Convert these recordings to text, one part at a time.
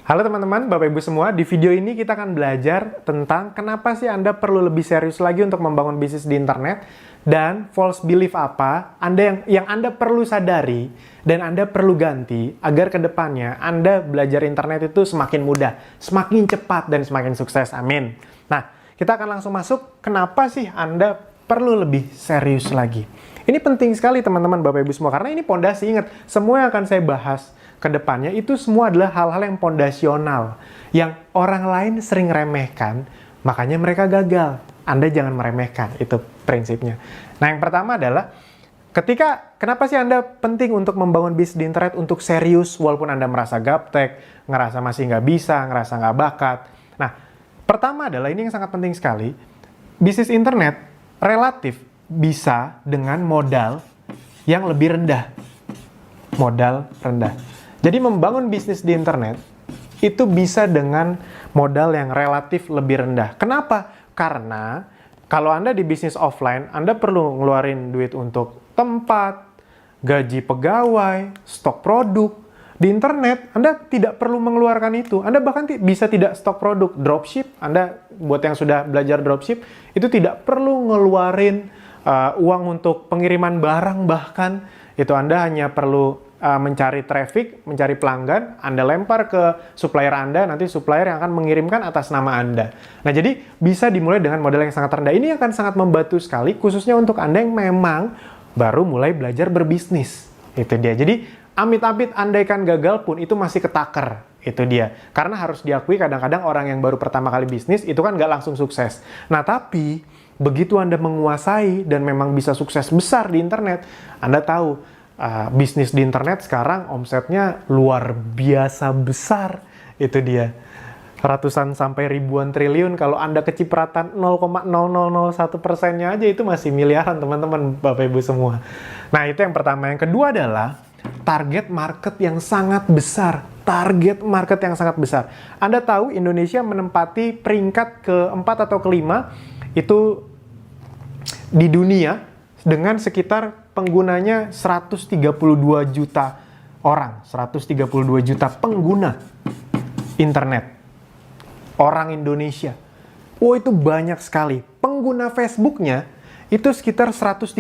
Halo teman-teman, Bapak Ibu semua. Di video ini kita akan belajar tentang kenapa sih Anda perlu lebih serius lagi untuk membangun bisnis di internet dan false belief apa yang Anda perlu sadari dan Anda perlu ganti agar ke depannya Anda belajar internet itu semakin mudah, semakin cepat dan semakin sukses. Amin. Nah, kita akan langsung masuk kenapa sih Anda perlu lebih serius lagi. Ini penting sekali teman-teman Bapak Ibu semua karena ini pondasi. Ingat, semua yang akan saya bahas ke depannya itu semua adalah hal-hal yang pondasional yang orang lain sering remehkan, makanya mereka gagal. Anda jangan meremehkan, itu prinsipnya. Nah, yang pertama adalah kenapa sih Anda penting untuk membangun bisnis di internet untuk serius walaupun Anda merasa gaptek, ngerasa masih nggak bisa, ngerasa nggak bakat. Nah, pertama adalah ini yang sangat penting sekali, bisnis internet relatif bisa dengan modal yang lebih rendah. Modal rendah. Jadi membangun bisnis di internet itu bisa dengan modal yang relatif lebih rendah. Kenapa? Karena kalau Anda di bisnis offline, Anda perlu ngeluarin duit untuk tempat, gaji pegawai, stok produk. Di internet, Anda tidak perlu mengeluarkan itu. Anda bahkan bisa tidak stok produk. Dropship, Anda buat yang sudah belajar dropship, itu tidak perlu ngeluarin uang untuk pengiriman barang bahkan. Itu Anda hanya perlu mencari traffic, mencari pelanggan, Anda lempar ke supplier Anda, nanti supplier yang akan mengirimkan atas nama Anda. Nah, jadi bisa dimulai dengan modal yang sangat rendah. Ini akan sangat membantu sekali, khususnya untuk Anda yang memang baru mulai belajar berbisnis. Itu dia. Jadi, amit-amit andaikan gagal pun, itu masih ketaker. Itu dia. Karena harus diakui kadang-kadang orang yang baru pertama kali bisnis, itu kan nggak langsung sukses. Nah, tapi begitu Anda menguasai dan memang bisa sukses besar di internet, Anda tahu, bisnis di internet sekarang omsetnya luar biasa besar. Itu dia, ratusan sampai ribuan triliun. Kalau Anda kecipratan 0,0001%-nya aja itu masih miliaran teman-teman Bapak Ibu semua. Nah, itu yang pertama. Yang kedua adalah target market yang sangat besar. Target market yang sangat besar. Anda tahu Indonesia menempati peringkat keempat atau kelima itu di dunia dengan sekitar penggunanya 132 juta orang, 132 juta pengguna internet. Orang Indonesia. Oh, itu banyak sekali. Pengguna Facebooknya itu sekitar 130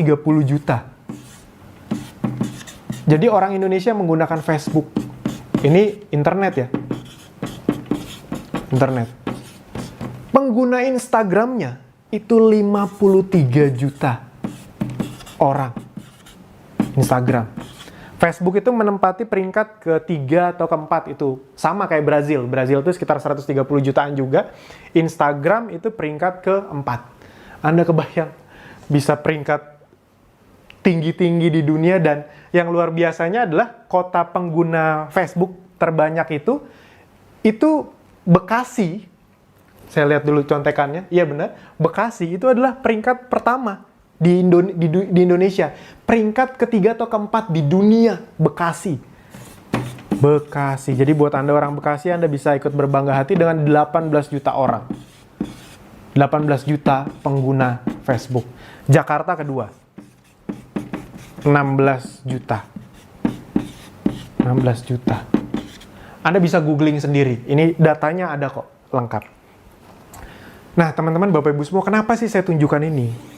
juta. Jadi orang Indonesia menggunakan Facebook. Ini internet ya. Internet. Pengguna Instagramnya itu 53 juta orang. Instagram. Facebook itu menempati peringkat ketiga atau keempat, itu sama kayak Brazil. Brazil itu sekitar 130 jutaan juga. Instagram itu peringkat keempat. Anda kebayang bisa peringkat tinggi-tinggi di dunia, dan yang luar biasanya adalah kota pengguna Facebook terbanyak itu Bekasi. Saya lihat dulu contekannya. Iya benar, Bekasi itu adalah peringkat pertama di Indonesia. Peringkat ketiga atau keempat di dunia, Bekasi. Bekasi. Jadi buat Anda orang Bekasi, Anda bisa ikut berbangga hati dengan 18 juta orang. 18 juta pengguna Facebook. Jakarta kedua. 16 juta. 16 juta. Anda bisa googling sendiri. Ini datanya ada kok, lengkap. Nah, teman-teman Bapak Ibu semua, kenapa sih saya tunjukkan ini?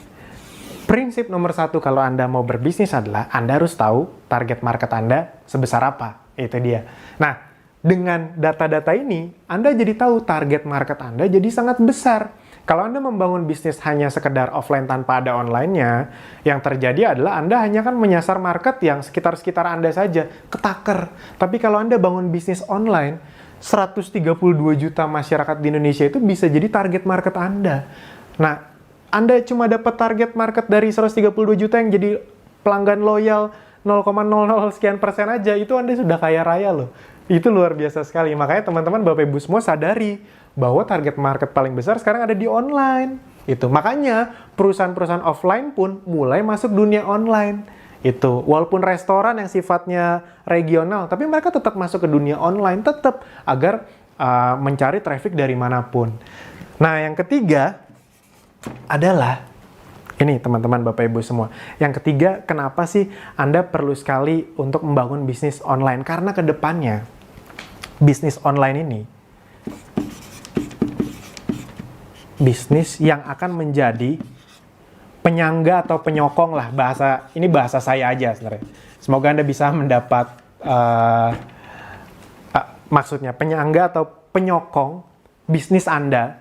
Prinsip nomor satu kalau Anda mau berbisnis adalah Anda harus tahu target market Anda sebesar apa. Itu dia. Nah, dengan data-data ini, Anda jadi tahu target market Anda jadi sangat besar. Kalau Anda membangun bisnis hanya sekedar offline tanpa ada online-nya, yang terjadi adalah Anda hanya kan menyasar market yang sekitar-sekitar Anda saja, ketaker. Tapi kalau Anda bangun bisnis online, 132 juta masyarakat di Indonesia itu bisa jadi target market Anda. Nah, Anda cuma dapat target market dari 132 juta yang jadi pelanggan loyal 0,00 sekian persen aja, itu Anda sudah kaya raya loh. Itu luar biasa sekali. Makanya teman-teman Bapak Ibu semua sadari bahwa target market paling besar sekarang ada di online. Itu makanya perusahaan-perusahaan offline pun mulai masuk dunia online. Itu walaupun restoran yang sifatnya regional, tapi mereka tetap masuk ke dunia online, tetap agar mencari traffic dari manapun. Nah, yang ketiga adalah ini teman-teman Bapak Ibu semua. Yang ketiga, kenapa sih Anda perlu sekali untuk membangun bisnis online? Karena ke depannya bisnis online ini, bisnis yang akan menjadi penyangga atau penyokong lah, ini bahasa saya aja sebenarnya. Semoga Anda bisa mendapat maksudnya penyangga atau penyokong bisnis Anda,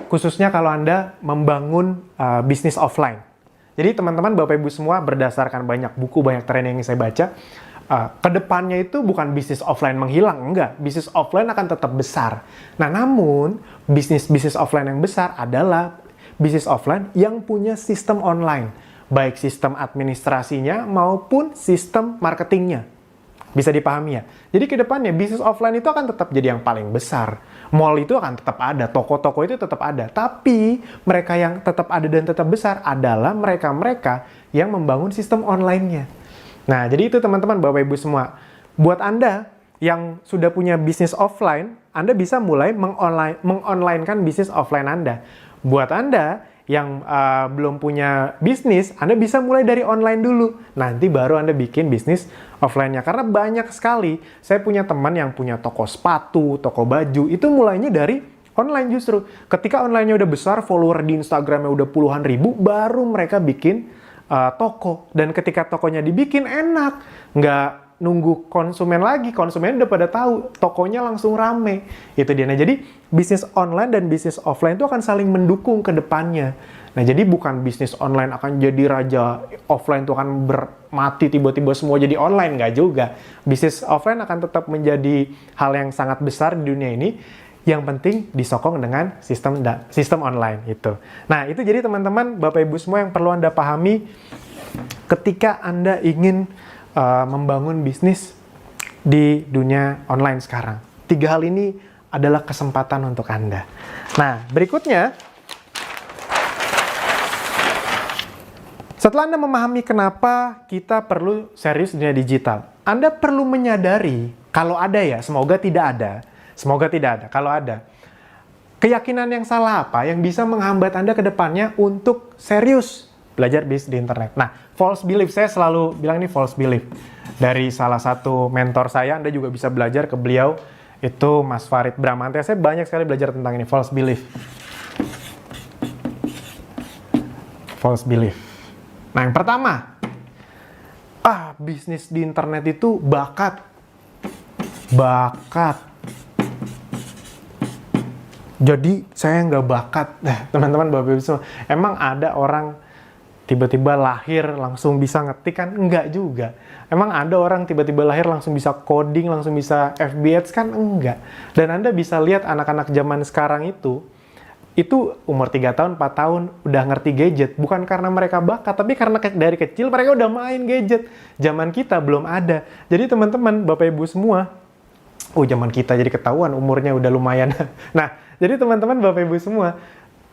khususnya kalau Anda membangun bisnis offline. Jadi teman-teman, Bapak Ibu semua, berdasarkan banyak buku, banyak training yang saya baca, kedepannya itu bukan bisnis offline menghilang, enggak. Bisnis offline akan tetap besar. Nah, namun bisnis offline yang besar adalah bisnis offline yang punya sistem online, baik sistem administrasinya maupun sistem marketingnya. Bisa dipahami ya? Jadi kedepannya bisnis offline itu akan tetap jadi yang paling besar. Mall itu akan tetap ada, toko-toko itu tetap ada. Tapi mereka yang tetap ada dan tetap besar adalah mereka-mereka yang membangun sistem online-nya. Nah, jadi itu teman-teman, Bapak Ibu semua. Buat Anda yang sudah punya bisnis offline, Anda bisa mulai mengonlinekan bisnis offline Anda. Buat Anda yang belum punya bisnis, Anda bisa mulai dari online dulu. Nanti baru Anda bikin bisnis offline-nya. Karena banyak sekali, saya punya teman yang punya toko sepatu, toko baju, itu mulainya dari online justru. Ketika online-nya udah besar, follower di Instagram-nya udah puluhan ribu, baru mereka bikin toko. Dan ketika tokonya dibikin, enak. Nggak nunggu konsumen lagi, konsumen udah pada tahu, tokonya langsung rame. Itu dia. Nah, jadi bisnis online dan bisnis offline itu akan saling mendukung ke depannya. Nah, jadi bukan bisnis online akan jadi raja, offline itu akan mati tiba-tiba semua jadi online, nggak juga. Bisnis offline akan tetap menjadi hal yang sangat besar di dunia ini. Yang penting disokong dengan sistem online itu. Nah, itu jadi teman-teman, Bapak Ibu semua yang perlu Anda pahami ketika Anda ingin membangun bisnis di dunia online sekarang. 3 hal ini adalah kesempatan untuk Anda. Nah, berikutnya, setelah Anda memahami kenapa kita perlu serius di dunia digital, Anda perlu menyadari, kalau ada ya, semoga tidak ada, kalau ada, keyakinan yang salah apa yang bisa menghambat Anda ke depannya untuk serius belajar bisnis di internet. Nah, false belief, saya selalu bilang ini false belief. Dari salah satu mentor saya, Anda juga bisa belajar ke beliau, itu Mas Farid Bramante. Saya banyak sekali belajar tentang ini, false belief. False belief. Nah, yang pertama, bisnis di internet itu bakat. Jadi, saya nggak bakat. Nah, teman-teman, Bapak Ibu semua, emang ada orang tiba-tiba lahir langsung bisa ngetik kan? Enggak juga. Emang ada orang tiba-tiba lahir langsung bisa coding, langsung bisa FB Ads kan? Enggak. Dan Anda bisa lihat anak-anak zaman sekarang itu umur 3 tahun, 4 tahun udah ngerti gadget. Bukan karena mereka bakat, tapi karena dari kecil mereka udah main gadget. Zaman kita belum ada. Jadi teman-teman, Bapak Ibu semua, zaman kita jadi ketahuan umurnya udah lumayan. Nah, jadi teman-teman, Bapak Ibu semua,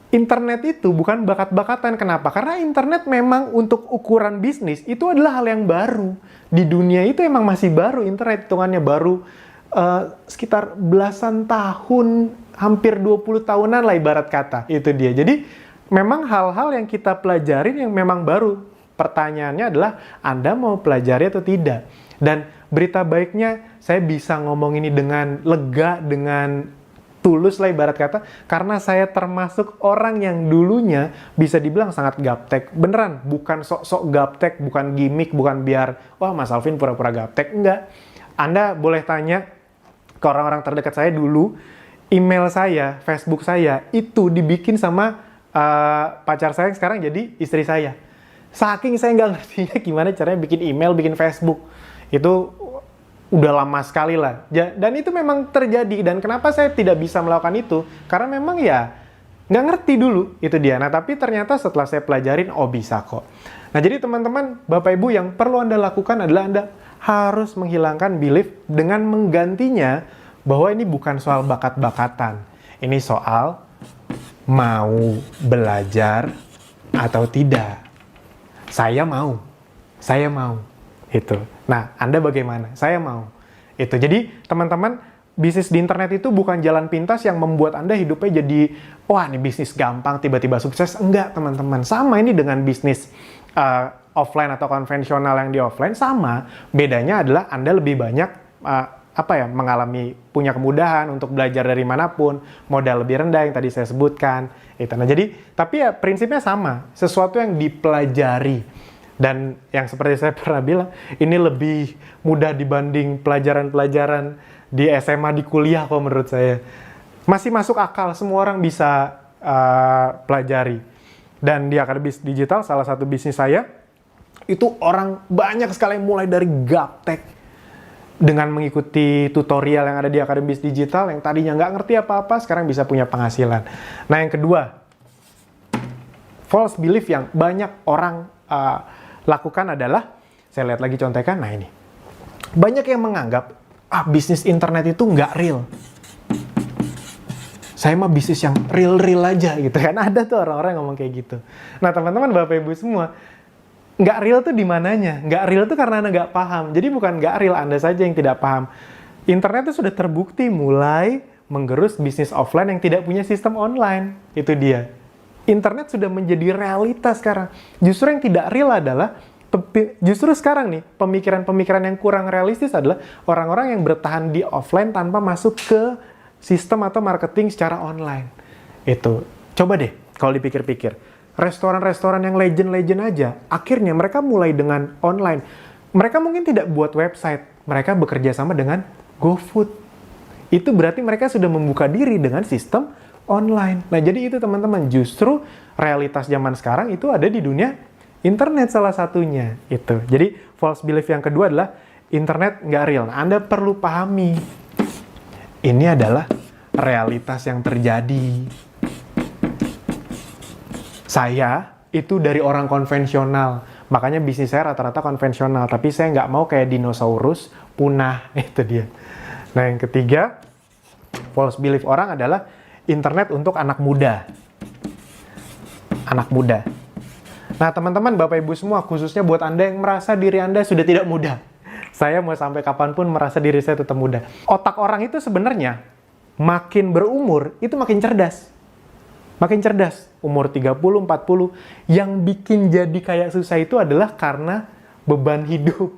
internet itu bukan bakat-bakatan. Kenapa? Karena internet memang untuk ukuran bisnis itu adalah hal yang baru. Di dunia itu emang masih baru, internet hitungannya baru sekitar belasan tahun, hampir 20 tahunan lah ibarat kata. Itu dia. Jadi memang hal-hal yang kita pelajarin yang memang baru. Pertanyaannya adalah Anda mau pelajari atau tidak. Dan berita baiknya saya bisa ngomong ini dengan lega, dengan tulus lah ibarat kata, karena saya termasuk orang yang dulunya bisa dibilang sangat gaptek. Beneran, bukan sok-sok gaptek, bukan gimmick, bukan biar, wah Mas Alvin pura-pura gaptek. Enggak. Anda boleh tanya ke orang-orang terdekat saya dulu, email saya, Facebook saya, itu dibikin sama pacar saya yang sekarang jadi istri saya. Saking saya nggak ngertinya gimana caranya bikin email, bikin Facebook. Itu udah lama sekali lah. Dan itu memang terjadi. Dan kenapa saya tidak bisa melakukan itu? Karena memang ya nggak ngerti dulu. Itu dia. Nah, tapi ternyata setelah saya pelajarin, bisa kok. Nah, jadi teman-teman, Bapak Ibu, yang perlu Anda lakukan adalah Anda harus menghilangkan belief dengan menggantinya bahwa ini bukan soal bakat-bakatan. Ini soal mau belajar atau tidak. Saya mau. Itu. Nah, Anda bagaimana? Saya mau. Itu. Jadi, teman-teman, bisnis di internet itu bukan jalan pintas yang membuat Anda hidupnya jadi, wah, ini bisnis gampang, tiba-tiba sukses. Enggak, teman-teman. Sama ini dengan bisnis offline atau konvensional yang di offline, sama. Bedanya adalah Anda lebih banyak punya kemudahan untuk belajar dari manapun, modal lebih rendah yang tadi saya sebutkan. Itu. Nah, jadi tapi ya prinsipnya sama, sesuatu yang dipelajari. Dan yang seperti saya pernah bilang, ini lebih mudah dibanding pelajaran-pelajaran di SMA, di kuliah kok menurut saya. Masih masuk akal, semua orang bisa pelajari. Dan di Akademi Digital, salah satu bisnis saya, itu orang banyak sekali mulai dari gaptek. Dengan mengikuti tutorial yang ada di Akademi Digital, yang tadinya nggak ngerti apa-apa, sekarang bisa punya penghasilan. Nah, yang kedua, false belief yang banyak orang lakukan adalah, saya lihat lagi contekan, nah ini. Banyak yang menganggap, bisnis internet itu nggak real. Saya mah bisnis yang real-real aja gitu kan. Ada tuh orang-orang yang ngomong kayak gitu. Nah, teman-teman, Bapak Ibu semua, nggak real tuh di mananya? Nggak real tuh karena Anda nggak paham. Jadi bukan nggak real, Anda saja yang tidak paham. Internet itu sudah terbukti mulai menggerus bisnis offline yang tidak punya sistem online. Itu dia. Internet sudah menjadi realitas sekarang. Justru yang tidak real adalah, justru sekarang nih, pemikiran-pemikiran yang kurang realistis adalah orang-orang yang bertahan di offline tanpa masuk ke sistem atau marketing secara online. Itu. Coba deh, kalau dipikir-pikir. Restoran-restoran yang legend-legend aja, akhirnya mereka mulai dengan online. Mereka mungkin tidak buat website, mereka bekerja sama dengan GoFood. Itu berarti mereka sudah membuka diri dengan sistem online. Nah, jadi itu teman-teman, justru realitas zaman sekarang itu ada di dunia internet salah satunya. Itu. Jadi, false belief yang kedua adalah internet nggak real. Nah, Anda perlu pahami, ini adalah realitas yang terjadi. Saya itu dari orang konvensional, makanya bisnis saya rata-rata konvensional, tapi saya nggak mau kayak dinosaurus punah, itu dia. Nah, yang ketiga, false belief orang adalah internet untuk anak muda. Anak muda. Nah, teman-teman, Bapak Ibu semua, khususnya buat Anda yang merasa diri Anda sudah tidak muda. Saya mau sampai kapanpun merasa diri saya tetap muda. Otak orang itu sebenarnya makin berumur, itu makin cerdas. Makin cerdas, umur 30, 40. Yang bikin jadi kayak susah itu adalah karena beban hidup.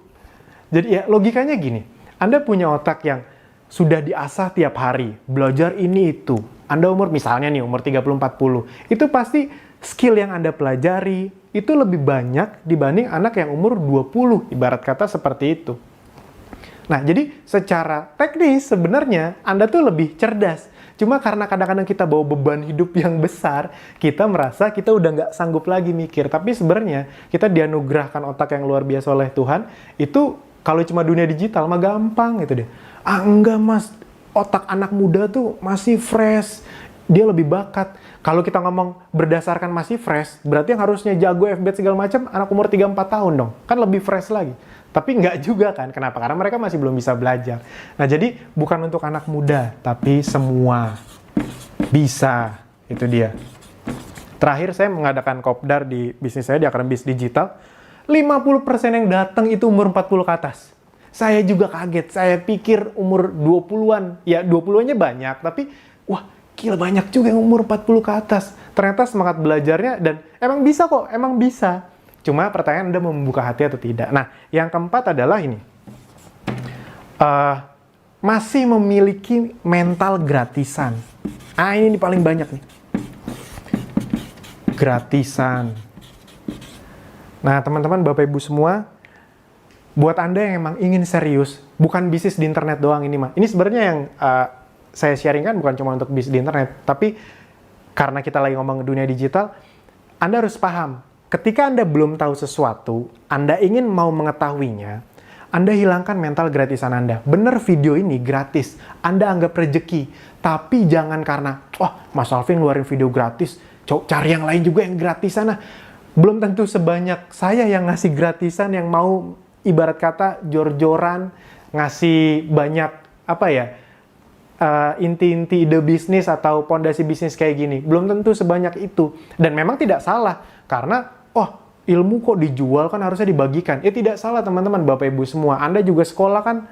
Jadi ya logikanya gini, Anda punya otak yang sudah diasah tiap hari, belajar ini itu. Anda misalnya nih umur 30, 40. Itu pasti skill yang Anda pelajari itu lebih banyak dibanding anak yang umur 20, ibarat kata seperti itu. Nah, jadi secara teknis sebenarnya Anda tuh lebih cerdas. Cuma karena kadang-kadang kita bawa beban hidup yang besar, kita merasa kita udah nggak sanggup lagi mikir. Tapi sebenarnya kita dianugerahkan otak yang luar biasa oleh Tuhan, itu kalau cuma dunia digital mah gampang gitu deh. Enggak mas, otak anak muda tuh masih fresh, dia lebih bakat. Kalau kita ngomong berdasarkan masih fresh, berarti yang harusnya jago FB segala macam anak umur 3-4 tahun dong. Kan lebih fresh lagi. Tapi nggak juga kan, kenapa? Karena mereka masih belum bisa belajar. Nah, jadi bukan untuk anak muda, tapi semua bisa. Itu dia. Terakhir saya mengadakan kopdar di bisnis saya, di Akademi Digital. 50% yang datang itu umur 40 ke atas. Saya juga kaget, saya pikir umur 20-an. Ya, 20-annya banyak, tapi wah, gila banyak juga yang umur 40 ke atas. Ternyata semangat belajarnya, dan emang bisa kok, emang bisa. Cuma pertanyaan Anda mau membuka hati atau tidak. Nah, yang keempat adalah ini. Masih memiliki mental gratisan. Ini paling banyak nih. Gratisan. Nah, teman-teman, Bapak Ibu semua, buat Anda yang emang ingin serius, bukan bisnis di internet doang ini mah. Ini sebenarnya yang saya sharingkan bukan cuma untuk bisnis di internet, tapi karena kita lagi ngomong dunia digital, Anda harus paham. Ketika Anda belum tahu sesuatu, Anda ingin mau mengetahuinya, Anda hilangkan mental gratisan Anda. Bener video ini gratis, Anda anggap rezeki. Tapi jangan karena, Mas Alvin ngeluarin video gratis, cari yang lain juga yang gratisan. Belum tentu sebanyak saya yang ngasih gratisan, yang mau ibarat kata jor-joran, ngasih banyak, inti-inti ide bisnis atau pondasi bisnis kayak gini. Belum tentu sebanyak itu. Dan memang tidak salah, karena ilmu kok dijual kan harusnya dibagikan. Tidak salah teman-teman, Bapak Ibu semua. Anda juga sekolah kan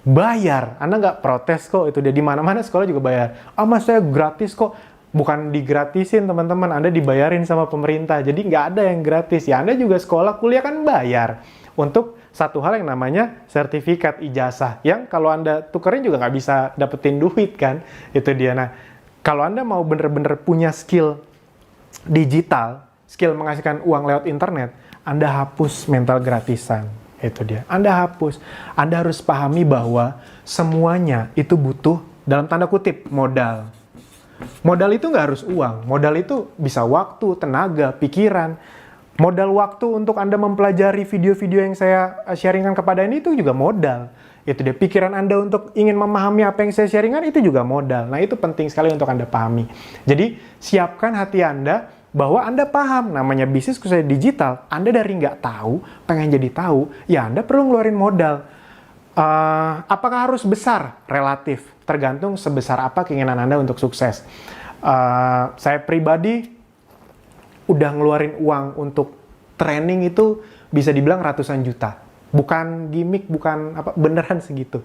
bayar. Anda nggak protes kok, itu dia di mana-mana sekolah juga bayar. Mas saya gratis kok. Bukan digratisin teman-teman, Anda dibayarin sama pemerintah. Jadi nggak ada yang gratis. Ya Anda juga sekolah, kuliah kan bayar untuk satu hal yang namanya sertifikat ijazah, yang kalau Anda tukerin juga nggak bisa dapetin duit kan, itu dia. Nah, kalau Anda mau bener-bener punya skill digital, skill menghasilkan uang lewat internet, Anda hapus mental gratisan, itu dia. Anda hapus. Anda harus pahami bahwa semuanya itu butuh, dalam tanda kutip, modal. Modal itu nggak harus uang, modal itu bisa waktu, tenaga, pikiran. Modal waktu untuk Anda mempelajari video-video yang saya sharingkan kepada ini itu juga modal. Itu dia, pikiran Anda untuk ingin memahami apa yang saya sharingkan itu juga modal. Nah, itu penting sekali untuk Anda pahami. Jadi, siapkan hati Anda bahwa Anda paham namanya bisnis khususnya digital. Anda dari nggak tahu, pengen jadi tahu, ya Anda perlu ngeluarin modal. Apakah harus besar? Relatif. Tergantung sebesar apa keinginan Anda untuk sukses. Saya pribadi udah ngeluarin uang untuk training itu bisa dibilang ratusan juta. Bukan gimmick, bukan apa, beneran segitu.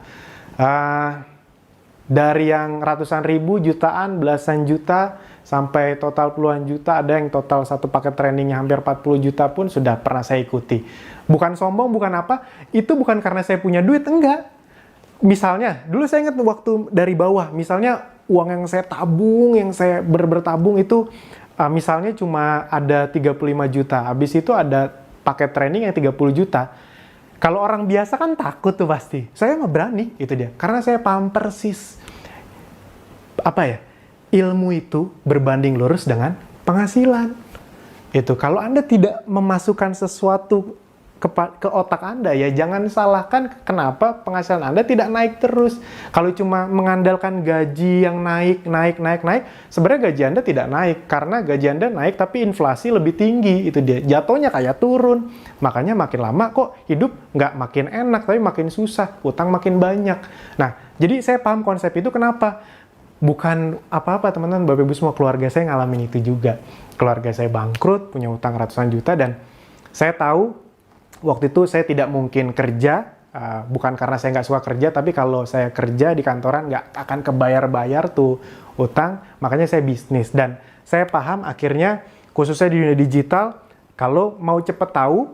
Dari yang ratusan ribu, jutaan, belasan juta, sampai total puluhan juta, ada yang total satu paket trainingnya hampir 40 juta pun sudah pernah saya ikuti. Bukan sombong, bukan apa, itu bukan karena saya punya duit, enggak. Misalnya, dulu saya ingat waktu dari bawah, misalnya uang yang saya tabung, yang saya bertabung itu, misalnya cuma ada 35 juta, habis itu ada paket training yang 30 juta. Kalau orang biasa kan takut tuh pasti. Saya nggak berani, itu dia. Karena saya paham persis, ilmu itu berbanding lurus dengan penghasilan. Itu, kalau Anda tidak memasukkan sesuatu ke otak Anda, ya jangan salahkan kenapa penghasilan Anda tidak naik terus. Kalau cuma mengandalkan gaji yang naik, sebenarnya gaji Anda tidak naik, karena gaji Anda naik tapi inflasi lebih tinggi, itu dia. Jatuhnya kayak turun. Makanya makin lama kok hidup nggak makin enak, tapi makin susah, utang makin banyak. Nah, jadi saya paham konsep itu kenapa. Bukan apa-apa teman-teman, Bapak Ibu semua, keluarga saya ngalamin itu juga. Keluarga saya bangkrut, punya utang ratusan juta, dan saya tahu waktu itu saya tidak mungkin kerja, bukan karena saya nggak suka kerja, tapi kalau saya kerja di kantoran nggak akan kebayar-bayar tuh utang, makanya saya bisnis. Dan saya paham akhirnya, khususnya di dunia digital, kalau mau cepet tahu,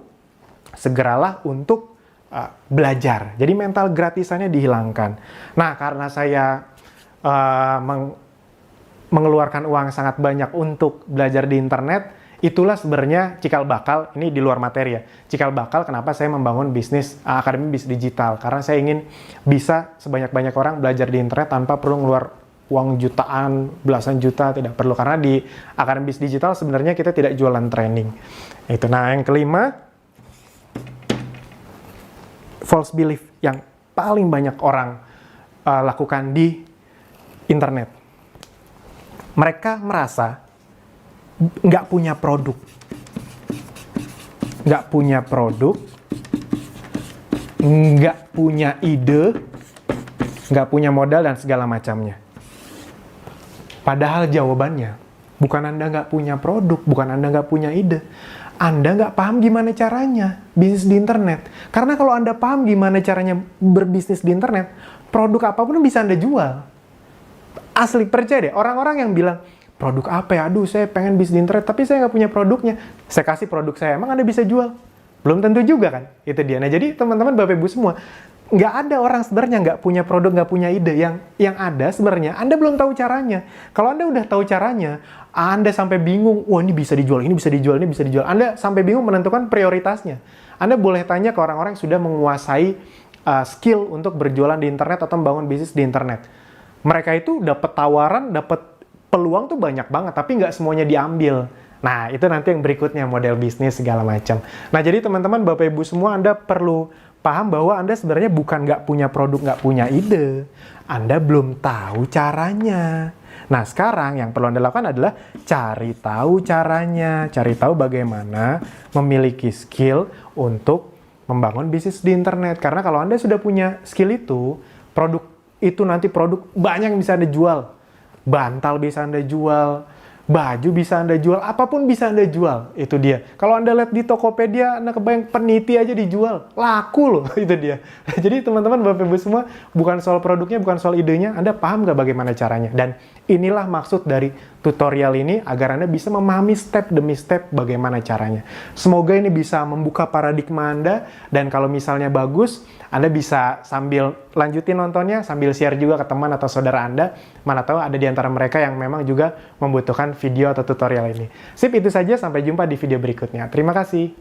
segeralah untuk belajar. Jadi mental gratisannya dihilangkan. Nah, karena saya mengeluarkan uang sangat banyak untuk belajar di internet, itulah sebenarnya cikal bakal, ini di luar materi ya, cikal bakal kenapa saya membangun bisnis, akademi bisnis digital, karena saya ingin bisa sebanyak-banyak orang belajar di internet tanpa perlu ngeluar uang jutaan, belasan juta, tidak perlu, karena di akademi bisnis digital sebenarnya kita tidak jualan training. Itu. Nah, yang kelima, false belief yang paling banyak orang lakukan di internet. Mereka merasa nggak punya produk, nggak punya ide, nggak punya modal, dan segala macamnya. Padahal jawabannya, bukan Anda nggak punya produk, bukan Anda nggak punya ide. Anda nggak paham gimana caranya bisnis di internet. Karena kalau Anda paham gimana caranya berbisnis di internet, produk apapun bisa Anda jual. Asli, percaya deh, orang-orang yang bilang, produk apa ya? Aduh, saya pengen bisnis di internet, tapi saya nggak punya produknya. Saya kasih produk saya, emang Anda bisa jual? Belum tentu juga kan? Itu dia. Nah, jadi teman-teman, Bapak Ibu semua, nggak ada orang sebenarnya nggak punya produk, nggak punya ide. Yang ada sebenarnya, Anda belum tahu caranya. Kalau Anda udah tahu caranya, Anda sampai bingung, wah ini bisa dijual, ini bisa dijual, ini bisa dijual. Anda sampai bingung menentukan prioritasnya. Anda boleh tanya ke orang-orang yang sudah menguasai skill untuk berjualan di internet atau membangun bisnis di internet. Mereka itu dapat tawaran, dapat peluang tuh banyak banget, tapi nggak semuanya diambil. Nah, itu nanti yang berikutnya, model bisnis segala macam. Nah, jadi teman-teman, Bapak Ibu semua, Anda perlu paham bahwa Anda sebenarnya bukan nggak punya produk, nggak punya ide. Anda belum tahu caranya. Nah, sekarang yang perlu Anda lakukan adalah cari tahu caranya, cari tahu bagaimana memiliki skill untuk membangun bisnis di internet. Karena kalau Anda sudah punya skill itu, produk itu nanti produk banyak yang bisa Anda jual. Bantal bisa Anda jual, Baju bisa Anda jual, apapun bisa Anda jual. Itu dia. Kalau Anda lihat di Tokopedia, Anda kebayang peniti aja dijual. Laku loh, itu dia. Jadi teman-teman, Bapak Ibu semua, bukan soal produknya, bukan soal idenya, Anda paham nggak bagaimana caranya? Dan inilah maksud dari tutorial ini, agar Anda bisa memahami step demi step bagaimana caranya. Semoga ini bisa membuka paradigma Anda, dan kalau misalnya bagus, Anda bisa sambil lanjutin nontonnya, sambil share juga ke teman atau saudara Anda. Mana tahu ada di antara mereka yang memang juga membutuhkan video atau tutorial ini. Sip, itu saja. Sampai jumpa di video berikutnya. Terima kasih.